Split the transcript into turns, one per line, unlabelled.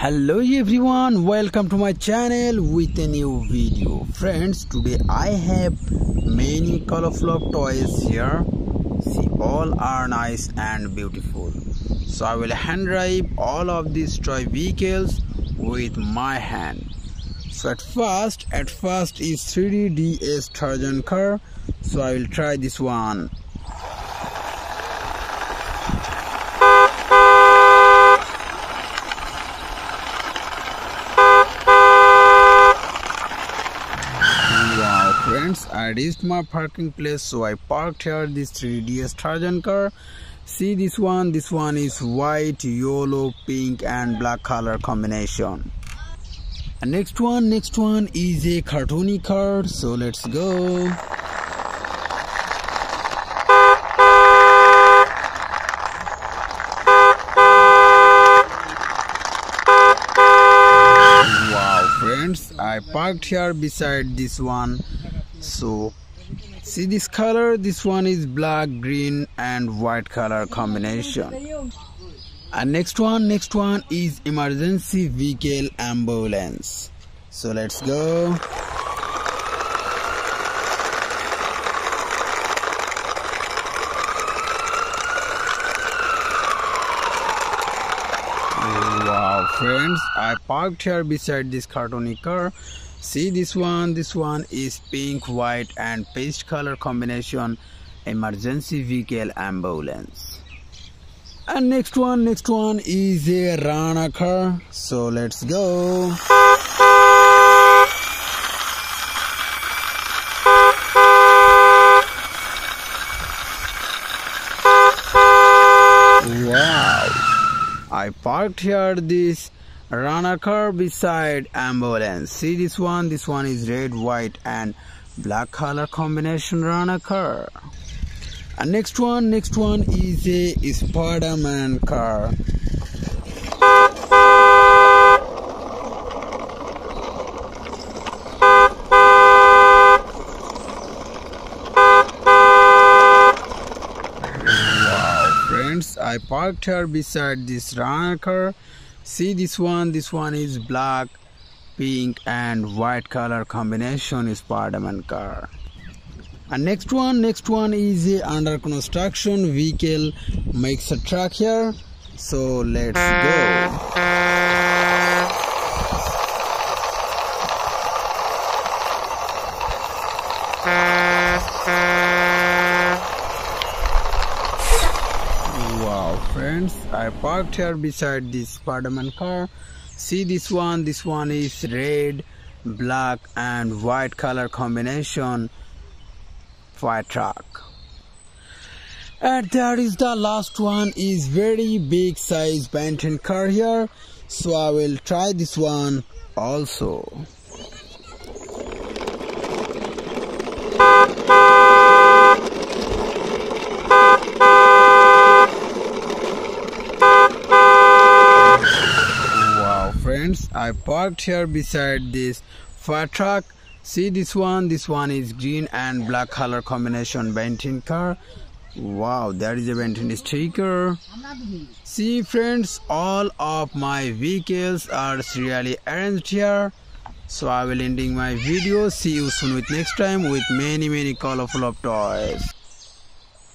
Hello everyone, welcome to my channel with a new video. Friends, today I have many colorful of toys here. See, all are nice and beautiful. So I will hand drive all of these toy vehicles with my hand. So at first is 3D DS Trojans car. So I will try this one. Friends, I reached my parking place, so I parked here this 3DS Trojans car. See this one is white, yellow, pink and black color combination. And next one is a cartoony car, so let's go. Wow friends, I parked here beside this one. So see this color, this one is black, green and white color combination. And next one is emergency vehicle ambulance. So let's go. Wow friends, I parked here beside this cartoony car. See this one is pink, white and paste color combination, emergency vehicle ambulance. And next one is a Rana car, so let's go. Wow, I parked here this Rana car beside ambulance. See this one is red, white and black color combination Rana car. And next one is a Spider-Man car. Wow friends, I parked here beside this Rana car. See this one is black, pink and white color combination Spider-Man car. And next one is a under construction vehicle makes a truck here. So let's go. Wow friends, I parked here beside this Spider-Man car. See this one is red, black and white color combination fire truck. And there is the last one is very big size Benton car here, so I will try this one also. Friends, I parked here beside this fire truck. See this one is green and black color combination Benton car. Wow, there is a Benton sticker. See friends, all of my vehicles are serially arranged here. So I will ending my video. See you soon with next time with many colorful of toys.